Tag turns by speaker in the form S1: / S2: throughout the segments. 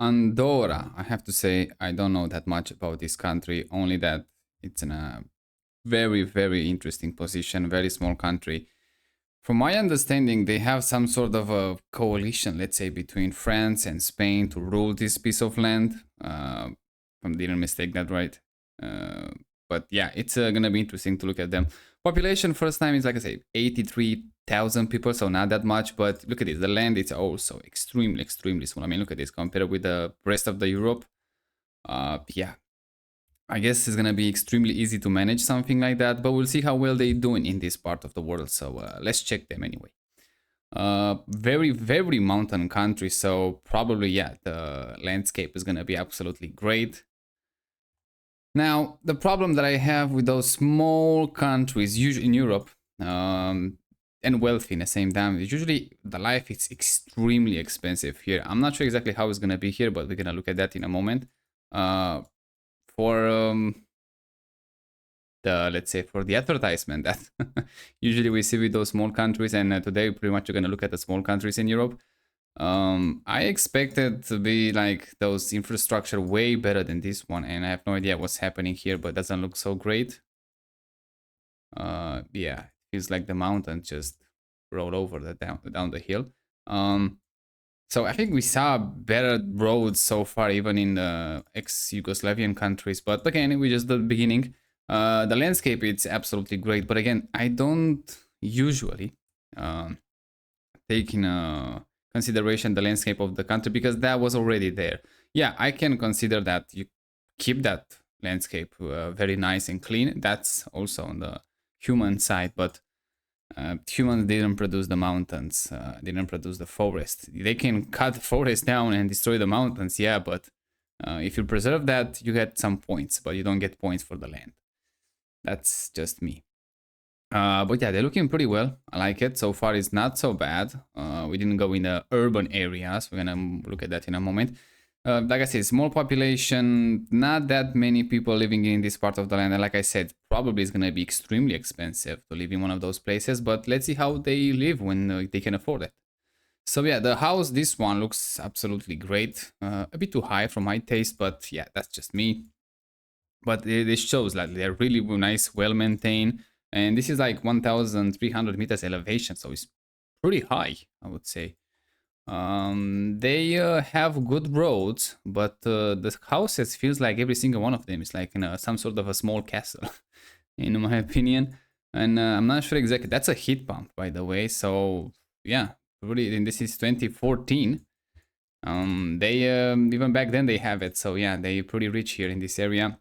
S1: Andorra. I have to say, I don't know that much about this country, only that it's in a very, very interesting position, very small country. From my understanding, they have some sort of a coalition, let's say, between France and Spain to rule this piece of land. If I didn't mistake that right. Uh, but yeah, it's gonna be interesting to look at them. Population first time is like I say, 83,000 people, so not that much. But look at this, the land is also extremely, extremely small. I mean, look at this compared with the rest of the Europe. Yeah, I guess it's gonna be extremely easy to manage something like that, but we'll see how well they doing in this part of the world. So let's check them anyway. Very, very mountain country, so probably yeah, the landscape is gonna be absolutely great. Now, the problem that I have with those small countries, usually in Europe, and wealthy in the same time, is usually the life is extremely expensive here. I'm not sure exactly how it's gonna be here, but we're gonna look at that in a moment. Uh, for the let's say for the advertisement that usually we see with those small countries, and today pretty much you're gonna look at the small countries in Europe. I expected to be like those infrastructure way better than this one, and I have no idea what's happening here, but it doesn't look so great. Yeah, it feels like the mountain just rolled over the down the hill. So I think we saw better roads so far, even in the ex-Yugoslavian countries. But again, we just the beginning. The landscape it's absolutely great, but again, I don't usually um, take in consideration the landscape of the country because that was already there. Yeah, I can consider that you keep that landscape very nice and clean. That's also on the human side, but humans didn't produce the mountains, didn't produce the forest. They can cut the forest down and destroy the mountains, yeah, but if you preserve that, you get some points, but you don't get points for the land. That's just me. But yeah, they're looking pretty well. I like it. So far, it's not so bad. We didn't go in the urban areas. We're gonna look at that in a moment. Like I said, small population, not that many people living in this part of the land. And like I said, probably it's gonna be extremely expensive to live in one of those places. But let's see how they live when they can afford it. So yeah, the house, this one looks absolutely great. A bit too high for my taste, but yeah, that's just me. But it shows that they're really nice, well maintained, and this is like 1,300 meters elevation, so it's pretty high, I would say. They have good roads, but the houses feels like every single one of them is like in some sort of a small castle, in my opinion. And I'm not sure exactly. That's a heat pump, by the way. So yeah, really, and this is 2014. They even back then they have it. So yeah, they pretty rich here in this area.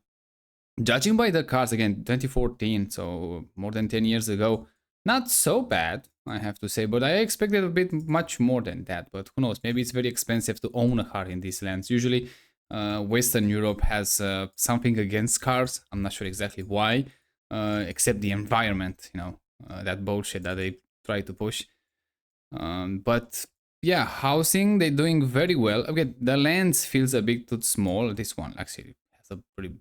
S1: Judging by the cars, again, 2014, so more than 10 years ago, not so bad, I have to say, but I expected a bit much more than that. But who knows, maybe it's very expensive to own a car in these lands. Usually, Western Europe has something against cars. I'm not sure exactly why, except the environment, that bullshit that they try to push. But yeah, housing, they're doing very well. Okay, the lands feels a bit too small. This one actually has a pretty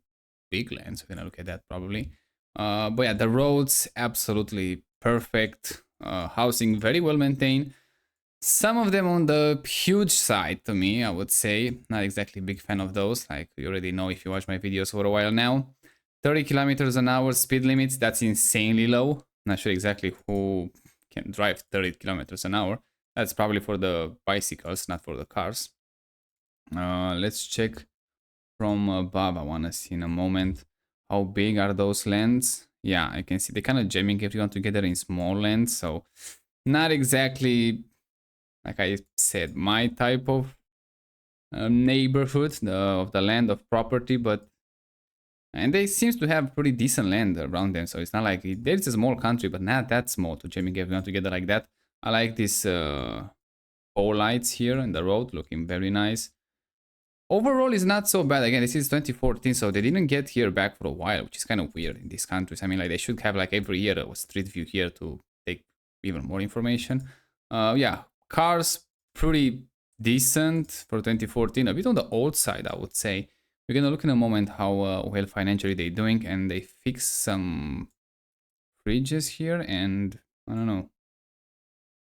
S1: big land, so we're gonna look at that probably. But yeah, the roads absolutely perfect. Housing very well maintained. Some of them on the huge side to me, I would say. Not exactly big fan of those. Like you already know if you watch my videos for a while now. 30 kilometers an hour speed limits, that's insanely low. Not sure exactly who can drive 30 kilometers an hour. That's probably for the bicycles, not for the cars. Let's check from above. I want to see in a moment how big are those lands. Yeah, I can see they're kind of jamming everyone together in small lands. So not exactly, like I said, my type of neighborhood of the land of property, but and they seems to have pretty decent land around them. So it's not like there's a small country, but not that small to jamming everyone together like that. I like these pole lights here in the road, looking very nice. Overall, it's not so bad. Again, this is 2014, so they didn't get here back for a while, which is kind of weird in these countries. I mean, like they should have like every year a street view here to take even more information. Yeah, cars pretty decent for 2014. A bit on the old side, I would say. We're gonna look in a moment how well financially they're doing, and they fix some fridges here, and I don't know,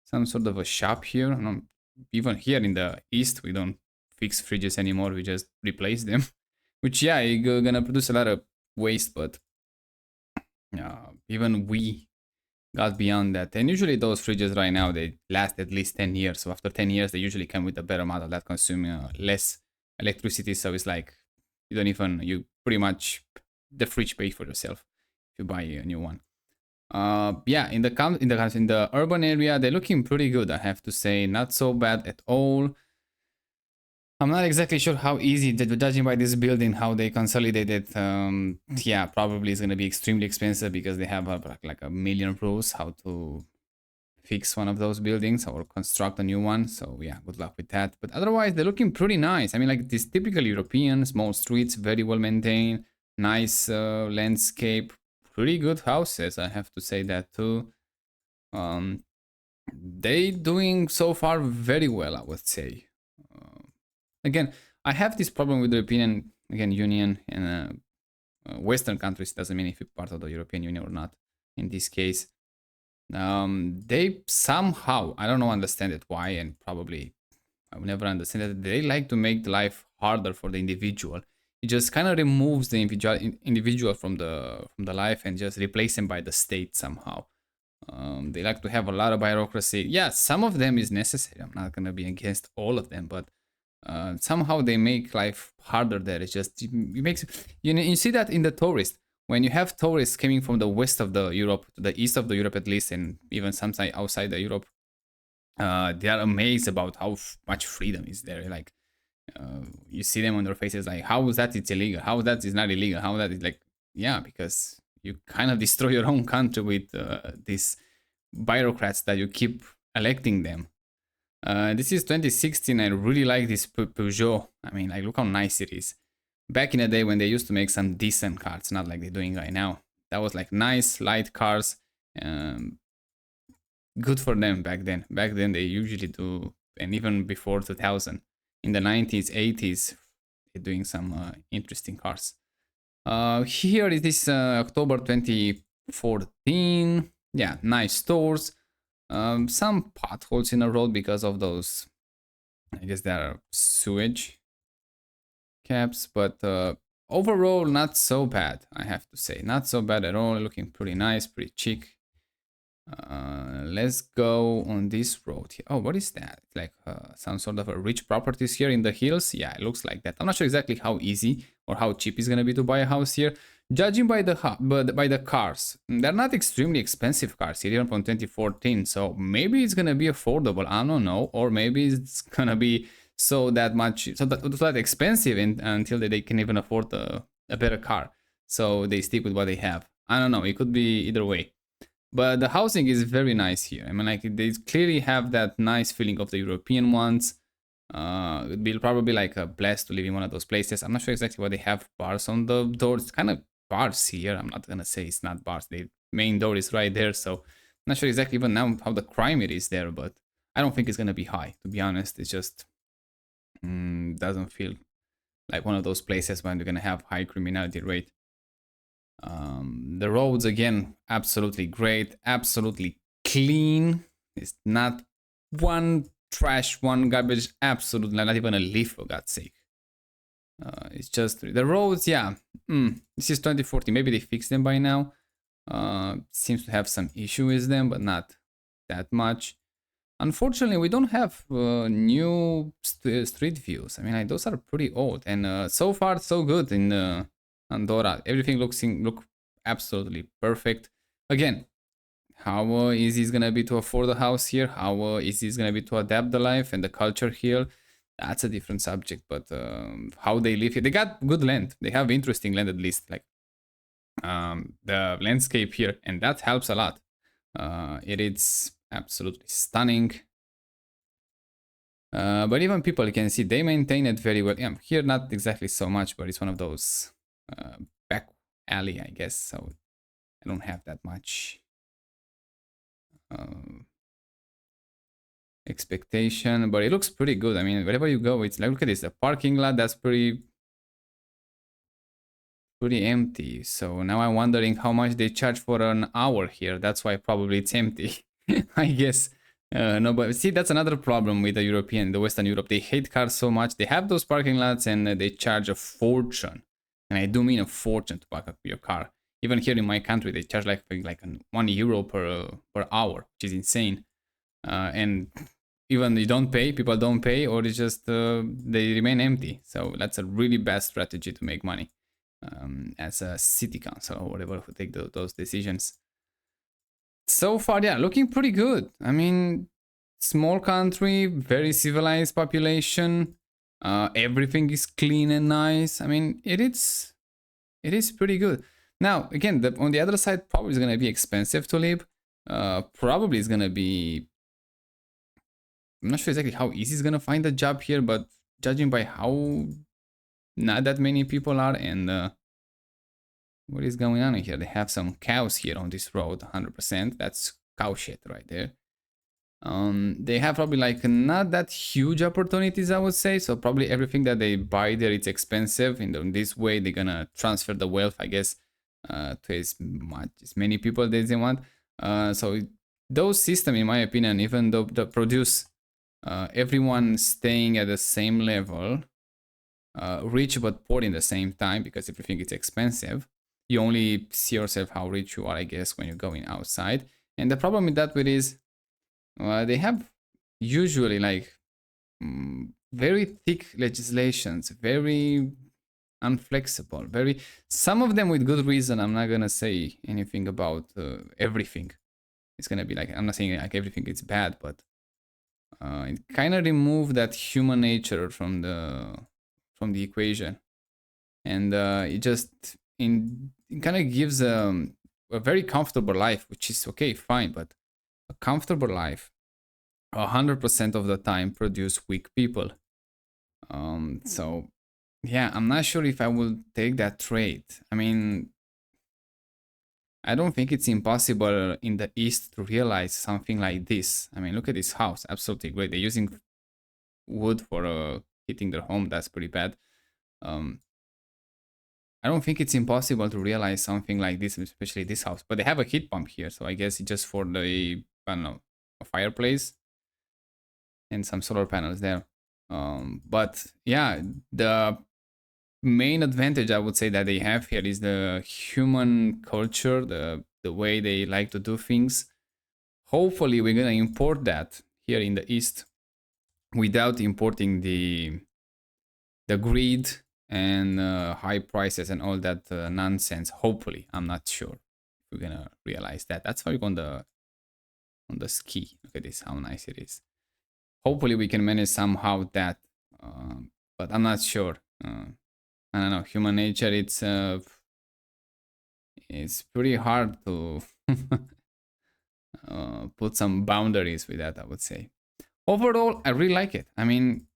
S1: some sort of a shop here. I don't know, even here in the east, we don't fix fridges anymore. We just replace them, which yeah, you're gonna produce a lot of waste. But even we got beyond that. And usually those fridges right now, they last at least 10 years. So after 10 years, they usually come with a better model that consume less electricity. So it's like you pretty much the fridge pay for yourself if you buy a new one. Yeah, in the urban area, they're looking pretty good. I have to say, not so bad at all. I'm not exactly sure how easy, judging by this building, how they consolidated. Yeah, probably it's gonna be extremely expensive because they have like a million rules how to fix one of those buildings or construct a new one. So yeah, good luck with that. But otherwise, they're looking pretty nice. I mean, like this typical European small streets, very well maintained, nice landscape, pretty good houses. I have to say that too. They doing so far very well, I would say. Again, I have this problem with the European Union and Western countries. Doesn't mean if you're part of the European Union or not. In this case, they somehow, I don't know, understand it why, and probably I will never understand it. They like to make the life harder for the individual. It just kind of removes the individual from the life and just replace them by the state somehow. They like to have a lot of bureaucracy. Yeah, some of them is necessary. I'm not gonna be against all of them, but somehow they make life harder there. It's just it makes you see that in the tourists, when you have tourists coming from the west of the Europe to the east of the Europe at least, and even some outside the Europe, they are amazed about how much freedom is there. Like you see them on their faces, like how is that it's illegal? How that is not illegal? How that is like yeah, because you kind of destroy your own country with these bureaucrats that you keep electing them. This is 2016. I really like this Peugeot. I mean, like, look how nice it is. Back in the day when they used to make some decent cars, not like they're doing right now. That was like nice, light cars. Good for them back then. Back then, they usually do, and even before 2000, in the 90s, 80s, they're doing some interesting cars. Here it is October 2014. Yeah, nice stores. Some potholes in the road because of those, I guess they are sewage caps, but overall not so bad, I have to say. Not so bad at all, looking pretty nice, pretty chic. Let's go on this road here. Oh, what is that? Like some sort of a rich properties here in the hills? Yeah, it looks like that. I'm not sure exactly how easy or how cheap it's gonna be to buy a house here. Judging by the cars, they're not extremely expensive cars here, even from 2014. So maybe it's gonna be affordable. I don't know, or maybe it's gonna be that expensive until they can even afford a better car. So they stick with what they have. I don't know. It could be either way. But the housing is very nice here. I mean, like they clearly have that nice feeling of the European ones. It'd be probably like a blast to live in one of those places. I'm not sure exactly why they have bars on the doors. It's kind of bars here. I'm not gonna say it's not bars. The main door is right there, so I'm not sure exactly even now how the crime it is there. But I don't think it's gonna be high. To be honest, it's just doesn't feel like one of those places when they're gonna have high criminality rate. The roads again, absolutely great, absolutely clean. It's not one trash, one garbage, absolutely not even a leaf for God's sake. It's just the roads, yeah. This is 2040. Maybe they fixed them by now. Seems to have some issue with them, but not that much. Unfortunately, we don't have new street views. I mean, like, those are pretty old, and so far so good in Andorra. Everything look absolutely perfect. Again, how easy is gonna be to afford a house here? How easy is gonna be to adapt the life and the culture here? That's a different subject. But how they live here, they got good land. They have interesting land at least, like the landscape here, and that helps a lot. It is absolutely stunning. But even people, you can see they maintain it very well. Yeah, here not exactly so much, but it's one of those back alley, I guess. So I don't have that much expectation, but it looks pretty good. I mean, wherever you go, it's like, look at this, the parking lot, that's pretty empty. So now I'm wondering how much they charge for an hour here. That's why probably it's empty. I guess No, but see, that's another problem with the Western Europe. They hate cars so much. They have those parking lots and they charge a fortune. And I do mean a fortune to park up your car. Even here in my country, they charge like €1 per hour, which is insane. And even you don't pay, people don't pay, or it's just they remain empty. So that's a really bad strategy to make money as a city council or whatever who take those decisions. So far, yeah, looking pretty good. I mean, small country, very civilized population. Everything is clean and nice. I mean, it is pretty good. Now, again, on the other side, probably is gonna be expensive to live. Probably is gonna be. I'm not sure exactly how easy it's gonna find a job here, but judging by how not that many people are and what is going on here? They have some cows here on this road, 100%. That's cow shit right there. They have probably like not that huge opportunities, I would say. So probably everything that they buy there, it's expensive. In this way, they're gonna transfer the wealth, I guess, to as many people as they want. So those system, in my opinion, even though the produce everyone staying at the same level, rich but poor in the same time because everything is expensive. You only see yourself how rich you are, I guess, when you're going outside. And the problem with that is they have usually like very thick legislations, very unflexible, very some of them with good reason. I'm not gonna say anything about everything. It's gonna be like I'm not saying like everything is bad, but it kind of remove that human nature from the equation, and it just it kind of gives a very comfortable life, which is okay, fine, but a comfortable life 100% of the time produce weak people. So yeah, I'm not sure if I will take that trait. I mean, I don't think it's impossible in the East to realize something like this. I mean, look at this house, absolutely great. They're using wood for heating their home. That's pretty bad. Um, I don't think it's impossible to realize something like this, especially this house. But they have a heat pump here, so I guess it's just for the, I don't know, a fireplace and some solar panels there. But yeah, the main advantage I would say that they have here is the human culture, the way they like to do things. Hopefully, we're gonna import that here in the East without importing the greed and high prices and all that nonsense. Hopefully, I'm not sure if we're gonna realize that. That's how you're on the ski. Look at this, how nice it is. Hopefully, we can manage somehow that, but I'm not sure. I don't know. Human nature, it's pretty hard to put some boundaries with that. I would say. Overall, I really like it. I mean,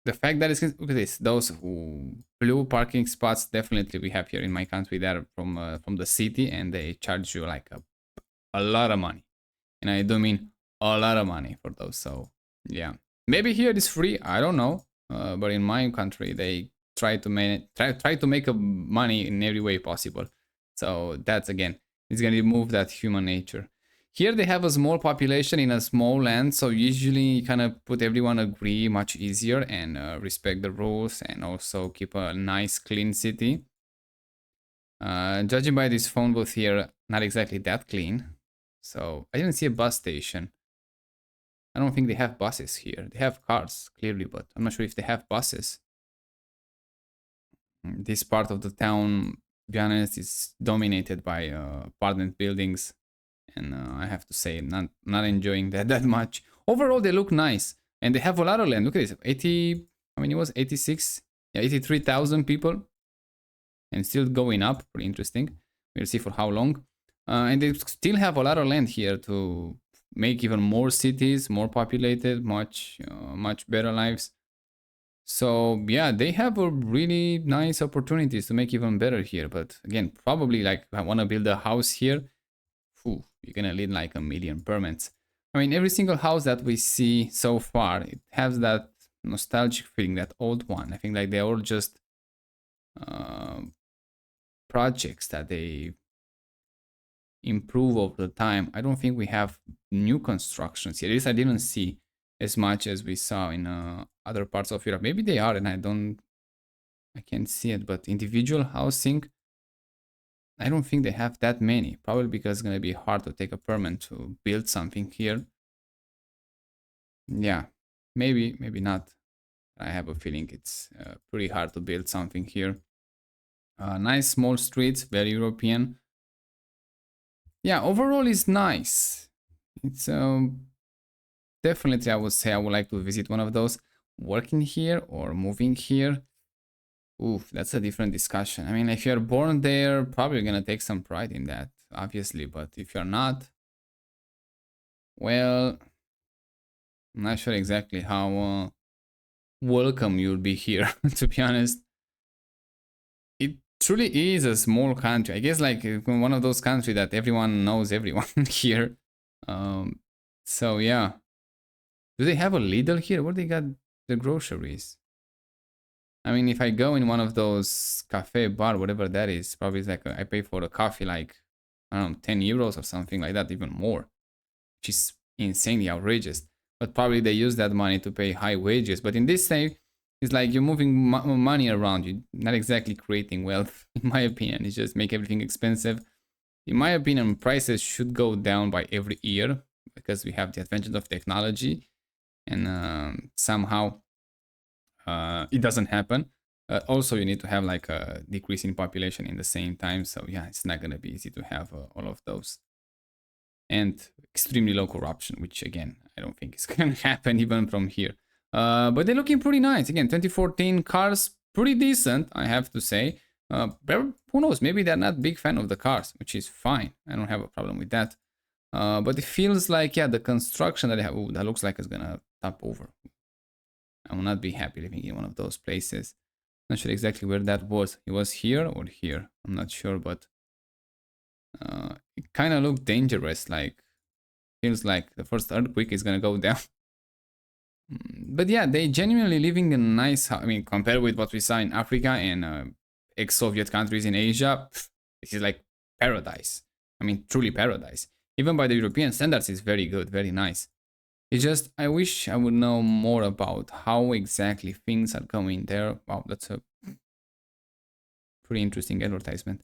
S1: the fact that it's look at this, those blue parking spots definitely we have here in my country. They're from the city, and they charge you like a lot of money, and I do mean a lot of money for those. So yeah, maybe here it's free. I don't know, but in my country they try to try to make a money in every way possible. So that's again, it's gonna remove that human nature. Here they have a small population in a small land, so usually kind of put everyone agree much easier and respect the rules and also keep a nice clean city. Judging by this phone booth here, not exactly that clean. So I didn't see a bus station. I don't think they have buses here. They have cars, clearly, but I'm not sure if they have buses. This part of the town, to be honest, is dominated by apartment buildings, and I have to say, not enjoying that that much. Overall, they look nice, and they have a lot of land. Look at this, 80. I mean, it was 86, yeah, 83,000 people, and still going up. Pretty interesting. We'll see for how long. And they still have a lot of land here to make even more cities, more populated, much better lives. So yeah, they have a really nice opportunities to make even better here. But again, probably like if I want to build a house here, you're gonna need like 1,000,000 permits. I mean, every single house that we see so far, it has that nostalgic feeling, that old one. I think like they're all just uh, projects that they improve over the time. I don't think we have new constructions here. At least I didn't see as much as we saw in other parts of Europe. Maybe they are, and I can't see it. But individual housing, I don't think they have that many. Probably because it's gonna be hard to take a permit to build something here. Yeah, maybe not. I have a feeling it's pretty hard to build something here. Nice small streets, very European. Yeah, overall it's nice. It's definitely, I would say I would like to visit one of those. Working here or moving here, oof, that's a different discussion. I mean, if you're born there, probably gonna take some pride in that, obviously. But if you're not, well, I'm not sure exactly how welcome you'll be here, to be honest. It truly is a small country. I guess like one of those countries that everyone knows everyone here. Um, so yeah. Do they have a Lidl here? Where they got the groceries? I mean, if I go in one of those cafe bar, whatever that is, probably it's like I pay for a coffee like, I don't know, 10 euros or something like that, even more, which is insanely outrageous. But probably they use that money to pay high wages. But in this case, it's like you're moving money around. You're not exactly creating wealth, in my opinion. It's just make everything expensive. In my opinion, prices should go down by every year because we have the advantage of technology, and somehow it doesn't happen. Also, you need to have like a decrease in population in the same time. So yeah, it's not gonna be easy to have all of those. And extremely low corruption, which again, I don't think is gonna happen even from here. But they're looking pretty nice. Again, 2014 cars, pretty decent, I have to say. Who knows? Maybe they're not big fan of the cars, which is fine. I don't have a problem with that. But it feels like, yeah, the construction that they have, ooh, that looks like it's gonna top over. I will not be happy living in one of those places. Not sure exactly where that was. It was here or here. I'm not sure, but it kind of looked dangerous. Like, feels like the first earthquake is gonna go down. But yeah, they genuinely living in a nice. I mean, compared with what we saw in Africa and ex-Soviet countries in Asia, this is like paradise. I mean, truly paradise. Even by the European standards, it's very good, very nice. It's just, I wish I would know more about how exactly things are going there. Wow, that's a pretty interesting advertisement.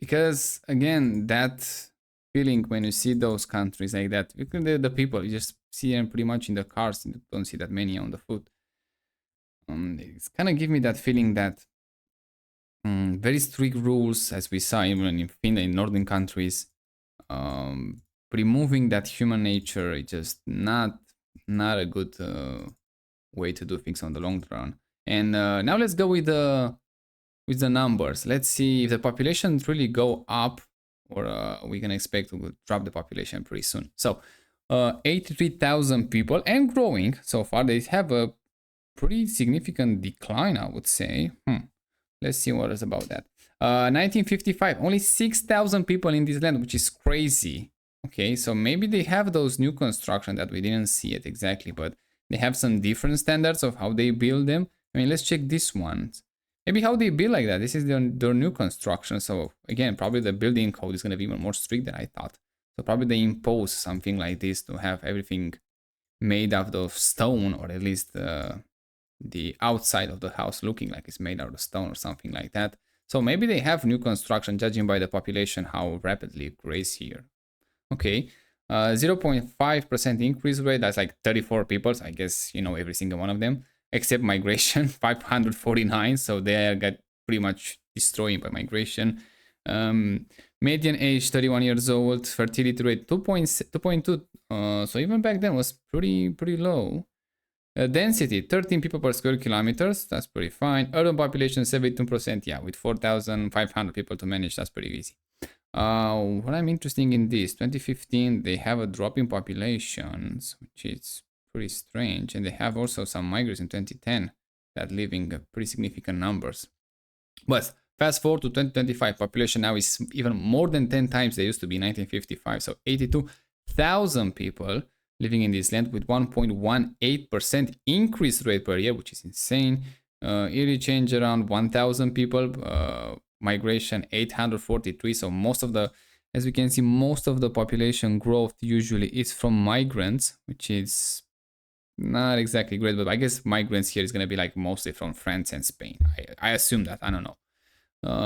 S1: Because again, that feeling when you see those countries like that, the people, you just see them pretty much in the cars, and you don't see that many on the foot. It's kind of give me that feeling that very strict rules, as we saw even in Finland, in northern countries. Removing that human nature is just not a good way to do things on the long run. And now let's go with the numbers. Let's see if the population really go up, or we can expect to drop the population pretty soon. So 83,000 people and growing so far. They have a pretty significant decline, I would say. Let's see what is about that. 1955, only 6,000 people in this land, which is crazy. Okay, so maybe they have those new construction that we didn't see it exactly, but they have some different standards of how they build them. I mean, let's check this one. Maybe how they build like that. This is their new construction. So again, probably the building code is going to be even more strict than I thought. So probably they impose something like this to have everything made out of stone, or at least the outside of the house looking like it's made out of stone or something like that. So maybe they have new construction, judging by the population, how rapidly it grows here. Okay, 0.5% increase rate. That's like 34 people. So I guess you know every single one of them, except migration, 549. So they got pretty much destroyed by migration. Median age 31 years old. Fertility rate 2.2. So even back then was pretty low. Density 13 people per square kilometers. That's pretty fine. Urban population 72%. Yeah, with 4,500 people to manage, that's pretty easy. What I'm interested in this 2015, they have a drop in populations, which is pretty strange, and they have also some migrants in 2010 that live in pretty significant numbers. But fast forward to 2025, population now is even more than 10 times they used to be in 1955. So 82,000 people living in this land, with 1.18% increase rate per year, which is insane. Yearly change around 1,000 people migration 843. So most of the, as we can see, most of the population growth usually is from migrants, which is not exactly great, but I guess migrants here is going to be like mostly from France and Spain. I assume that. I don't know.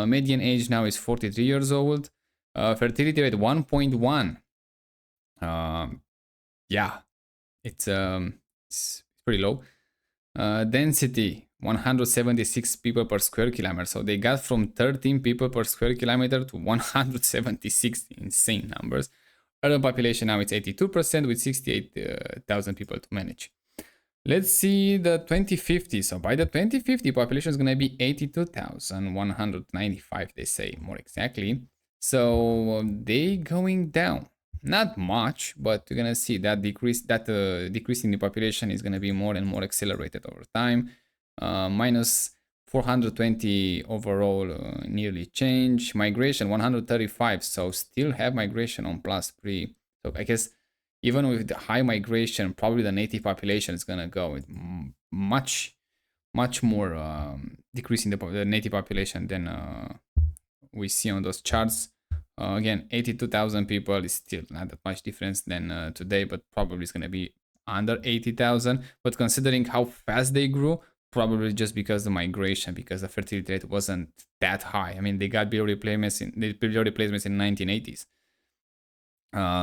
S1: Median age now is 43 years old. Fertility rate 1.1. Yeah, it's pretty low. Density 176 people per square kilometer. So they got from 13 people per square kilometer to 176 insane numbers. Urban population now it's 82% with 68,000 people to manage. Let's see the 2050. So by the 2050, population is going to be 82,195, they say more exactly. So they going down. Not much, but you're going to see that decrease in the population is going to be more and more accelerated over time. Minus 420 overall nearly change. Migration 135. So still have migration on +3. So I guess even with the high migration, probably the native population is going to go with much more decreasing the native population than we see on those charts. Again, 82,000 people is still not that much difference than today, but probably it's going to be under 80,000. But considering how fast they grew, probably just because the migration, because the fertility rate wasn't that high. I mean, they got below replacements in 1980s.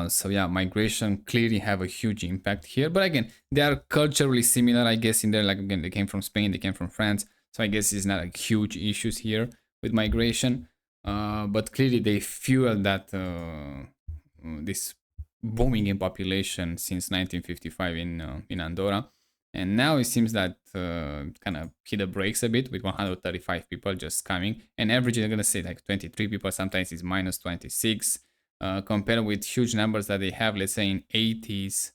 S1: So yeah, migration clearly have a huge impact here. But again, they are culturally similar, I guess, in there. Like again, they came from Spain, they came from France. So I guess it's not like huge issues here with migration. But clearly they fuel that this booming in population since 1955 in Andorra. And now it seems that kind of hit the brakes a bit with 135 people just coming. And average, I'm going to say like 23 people, sometimes it's minus 26. Compared with huge numbers that they have, let's say in 80s,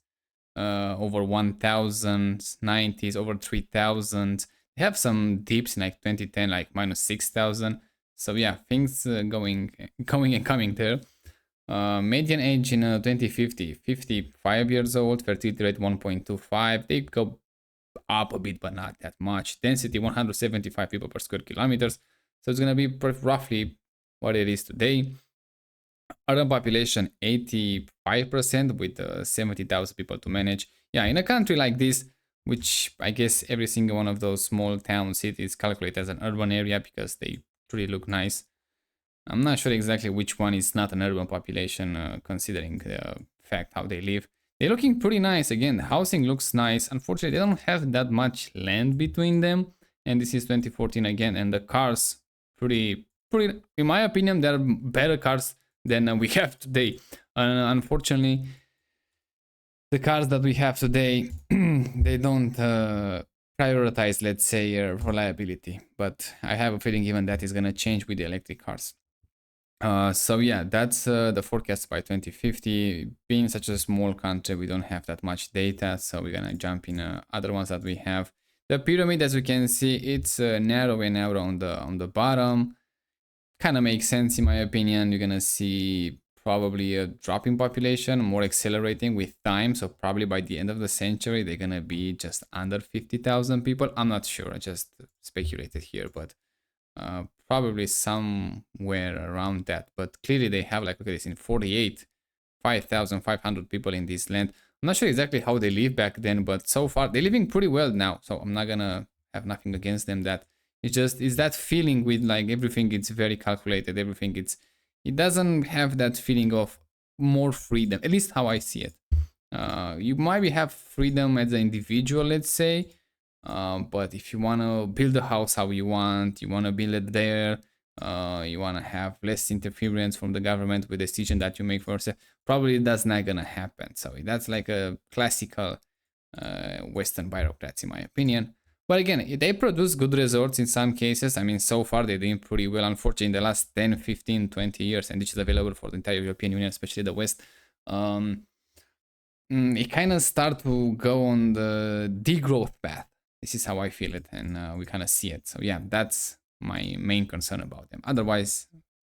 S1: over 1,000, 90s, over 3,000. They have some dips in like 2010, like minus 6,000. So yeah, things going and coming there. Median age in 2050, 55 years old, fertility rate 1.25. They go up a bit, but not that much. Density 175 people per square kilometers. So it's going to be roughly what it is today. Urban population 85% with 70,000 people to manage. Yeah, in a country like this, which I guess every single one of those small town cities calculate as an urban area because they really look nice. I'm not sure exactly which one is not an urban population, considering the fact how they live. They're looking pretty nice. Again, the housing looks nice. Unfortunately, they don't have that much land between them. And this is 2014 again. And the cars, pretty, in my opinion, they're better cars than we have today. Unfortunately, the cars that we have today, they don't prioritize, let's say, reliability. But I have a feeling even that is going to change with the electric cars. So yeah, that's the forecast by 2050. Being such a small country, we don't have that much data, so we're gonna jump in other ones that we have. The pyramid, as we can see, it's narrow and narrow on the bottom. Kind of makes sense in my opinion. You're gonna see probably a drop in population, more accelerating with time. So probably by the end of the century, they're gonna be just under 50,000 people. I'm not sure. I just speculated here, but probably somewhere around that. But clearly they have, like, look at this, in 48, 5,500 people in this land. I'm not sure exactly how they live back then, but so far they're living pretty well now. So I'm not gonna have nothing against them. That it's that feeling with like everything. It's very calculated. Everything it doesn't have that feeling of more freedom. At least how I see it. You might have freedom as an individual, let's say. But if you want to build a house how you want to build it there, you want to have less interference from the government with the decision that you make for yourself, probably that's not gonna happen. So that's like a classical Western bureaucrats, in my opinion. But again, they produce good results in some cases. I mean, so far they're doing pretty well. Unfortunately, in the last 10, 15, 20 years, and this is available for the entire European Union, especially the West, it kind of start to go on the degrowth path. This is how I feel it, and we kind of see it. So yeah, that's my main concern about them. Otherwise,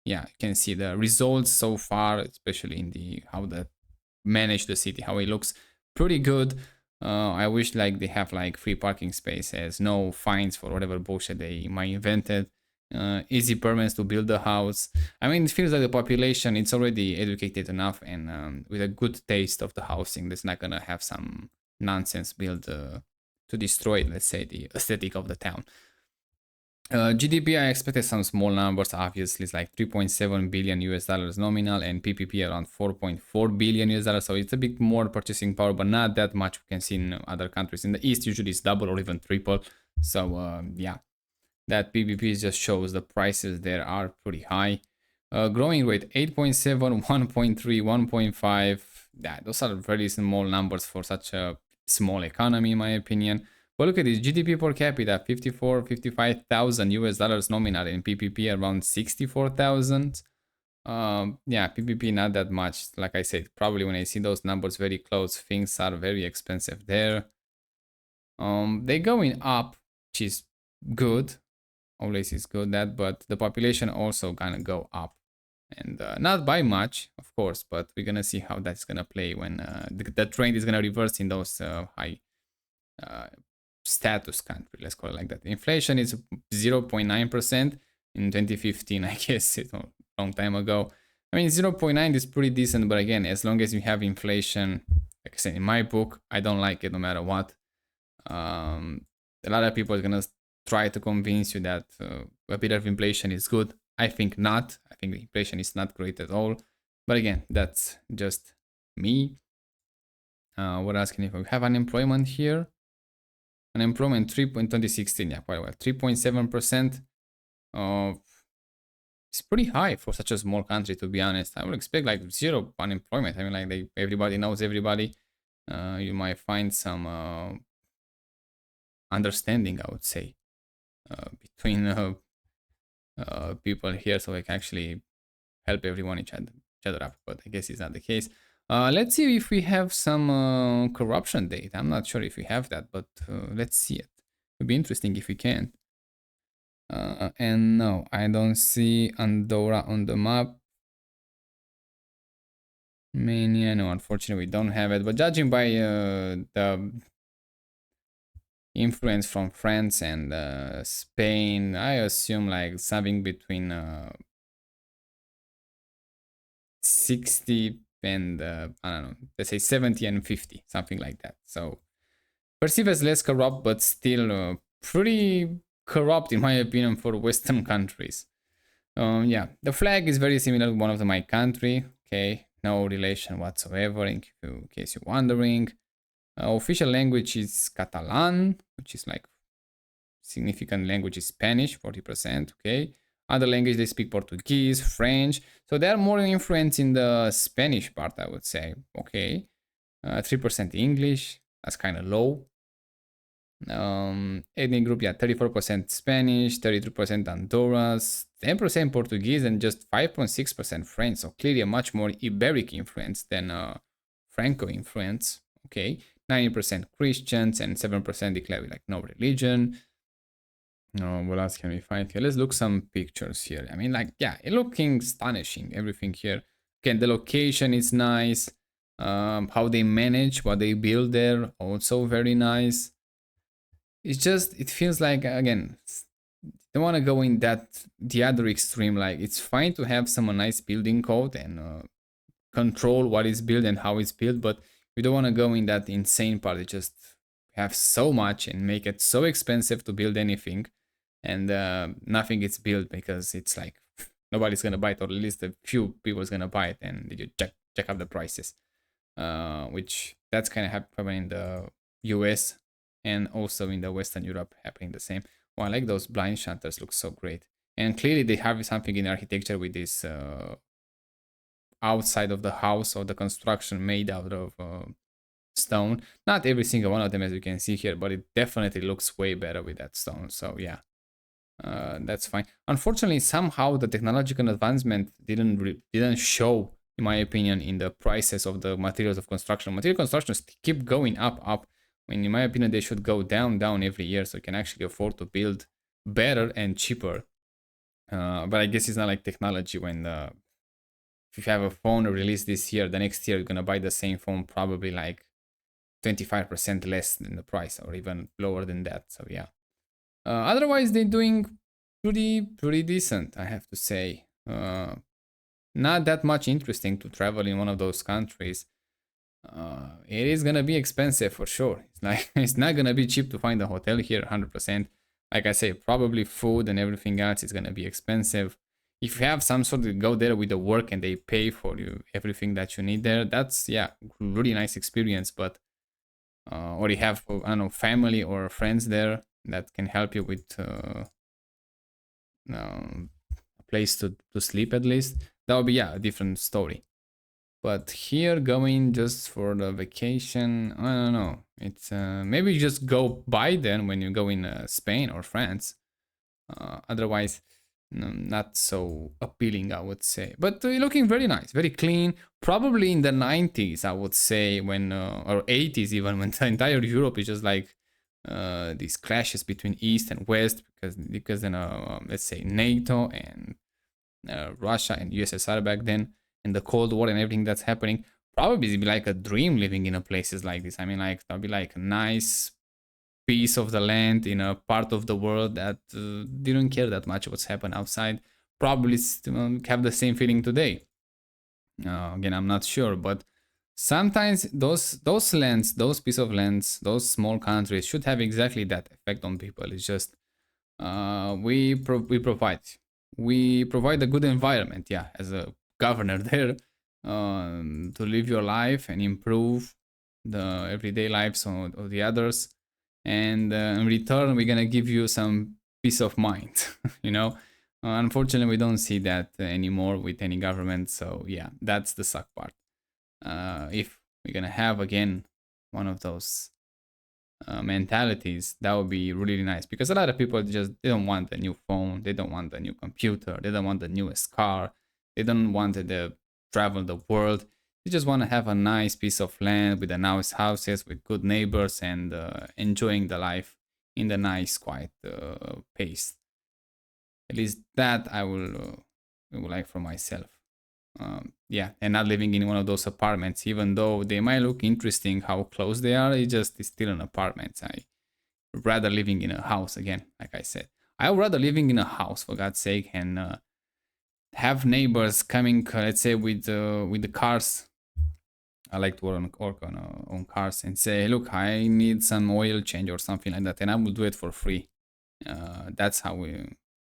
S1: yeah, you can see the results so far, especially in the how they manage the city, how it looks pretty good. I wish like they have like free parking spaces, no fines for whatever bullshit they might invented, easy permits to build a house. I mean, it feels like the population it's already educated enough and with a good taste of the housing. That's not gonna have some nonsense built to destroy, let's say, the aesthetic of the town. GDP, I expected some small numbers. Obviously, it's like 3.7 billion US dollars nominal, and PPP around 4.4 billion US dollars. So it's a bit more purchasing power, but not that much. We can see in other countries. In the East, usually it's double or even triple. So yeah, that PPP just shows the prices there are pretty high. Growing rate 8.7, 1.3, 1.5. Yeah, those are very small numbers for such a small economy, in my opinion. But look at this GDP per capita 54, 55,000 US dollars nominal, in PPP around 64,000. Yeah, PPP not that much. Like I said, probably when I see those numbers very close, things are very expensive there. They're going up, which is good. Always is good that, but the population also gonna go up, and not by much, of course, but we're gonna see how that's gonna play when the trend is gonna reverse in those high uh, status country, let's call it like that. Inflation is 0.9% in 2015, I guess it's a long time ago. I mean, 0.9 is pretty decent, but again, as long as you have inflation, like I said, in my book, I don't like it no matter what. A lot of people are gonna try to convince you that a bit of inflation is good. I think not. I think the inflation is not great at all. But again, that's just me. What else can we have? Unemployment here. Unemployment 3.2016, yeah, quite well. 3.7%. It's pretty high for such a small country, to be honest. I would expect like zero unemployment. I mean, like everybody knows everybody. You might find some understanding, I would say, between people here, so we can actually help everyone each other up. But I guess it's not the case. Let's see if we have some corruption data. I'm not sure if we have that, but let's see it. It'd be interesting if we can. And no, I don't see Andorra on the map. Mania, no, unfortunately we don't have it. But judging by the influence from France and Spain, I assume like something between 60 and I don't know, let's say 70 and 50, something like that. So perceived as less corrupt, but still pretty corrupt in my opinion for Western countries. Yeah, the flag is very similar to one of my country. Okay, no relation whatsoever, in case you're wondering. Official language is Catalan, which is like significant language is Spanish, 40%. Okay, other language they speak Portuguese, French. So they are more influenced in the Spanish part, I would say. Okay, 3% English. That's kind of low. Ethnic group, yeah, 34% Spanish, 33% Andorras, 10% Portuguese, and just 5.6% French. So clearly a much more Iberic influence than Franco influence. Okay, 90% Christians and 7% declare like no religion. What else can we find here? Let's look some pictures here. I mean, like, yeah, it looking astonishing, everything here. Again, the location is nice. How they manage, what they build there, also very nice. It's just, it feels like, again, don't want to go in that, the other extreme. Like, it's fine to have some nice building code and control what is built and how it's built, but we don't want to go in that insane part. It just have so much and make it so expensive to build anything, and nothing gets built because it's like nobody's gonna buy it, or at least a few people's gonna buy it, and you check up the prices, which that's kind of happening in the US and also in the Western Europe happening the same. Well, I like those blind shutters, look so great, and clearly they have something in architecture with this outside of the house or the construction made out of stone. Not every single one of them, as you can see here, but it definitely looks way better with that stone. So yeah, that's fine. Unfortunately, somehow the technological advancement didn't show, in my opinion, in the prices of the materials of construction. Material constructions keep going up. I mean, in my opinion, they should go down every year, so you can actually afford to build better and cheaper. But I guess it's not like technology when if you have a phone released this year, the next year you're gonna buy the same phone probably like 25% less than the price, or even lower than that. So yeah. Otherwise, they're doing pretty decent, I have to say. Not that much interesting to travel in one of those countries. It is gonna be expensive for sure. It's like it's not gonna be cheap to find a hotel here, 100%. Like I say, probably food and everything else is gonna be expensive. If you have some sort of go there with the work and they pay for you everything that you need there, that's yeah, really nice experience. But or you have I don't know family or friends there that can help you with a place to sleep at least. That would be yeah a different story. But here going just for the vacation, I don't know. It's maybe you just go by then when you go in Spain or France. Otherwise, not so appealing, I would say. But looking very nice, very clean. Probably in the 90s, I would say, when or 80s even, when the entire Europe is just like these clashes between East and West because then let's say NATO and Russia and USSR back then, and the Cold War and everything that's happening. Probably it'd be like a dream living in a places like this. I mean, like that'd be like a nice piece of the land in a part of the world that didn't care that much what's happened outside. Probably have the same feeling today. Again, I'm not sure, but sometimes those lands, those piece of lands, those small countries should have exactly that effect on people. It's just we provide a good environment, yeah, as a governor there, to live your life and improve the everyday lives of the others, and in return we're gonna give you some peace of mind. you know Unfortunately we don't see that anymore with any government, so yeah, that's the suck part. If we're gonna have again one of those mentalities, that would be really nice, because a lot of people just they don't want a new phone, they don't want a new computer, they don't want the newest car, they don't want to travel the world. They just want to have a nice piece of land with the nice houses, with good neighbors, and enjoying the life in the nice quiet pace. At least that I will like for myself. Yeah, and not living in one of those apartments, even though they might look interesting how close they are. It's still an apartment. I rather living in a house again. Like I said, I would rather living in a house, for God's sake, and have neighbors coming, let's say with the cars. I like to work on cars and say, look, I need some oil change or something like that, and I will do it for free. That's how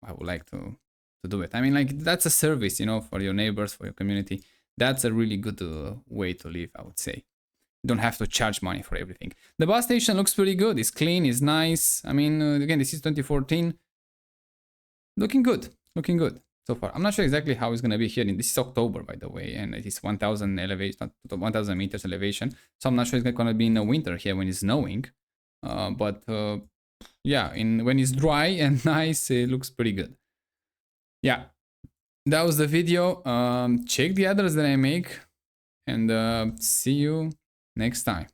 S1: I would like to do it. I mean, like that's a service, for your neighbors, for your community. That's a really good way to live, I would say. You don't have to charge money for everything. The bus station looks pretty good. It's clean, it's nice. I mean, again, this is 2014. Looking good, looking good so far. I'm not sure exactly how it's gonna be here. This is October, by the way, and it is 1,000 elevation, 1,000 meters elevation. So I'm not sure it's gonna be in the winter here when it's snowing. But yeah, when it's dry and nice, it looks pretty good. Yeah, that was the video. Check the others that I make, and see you next time.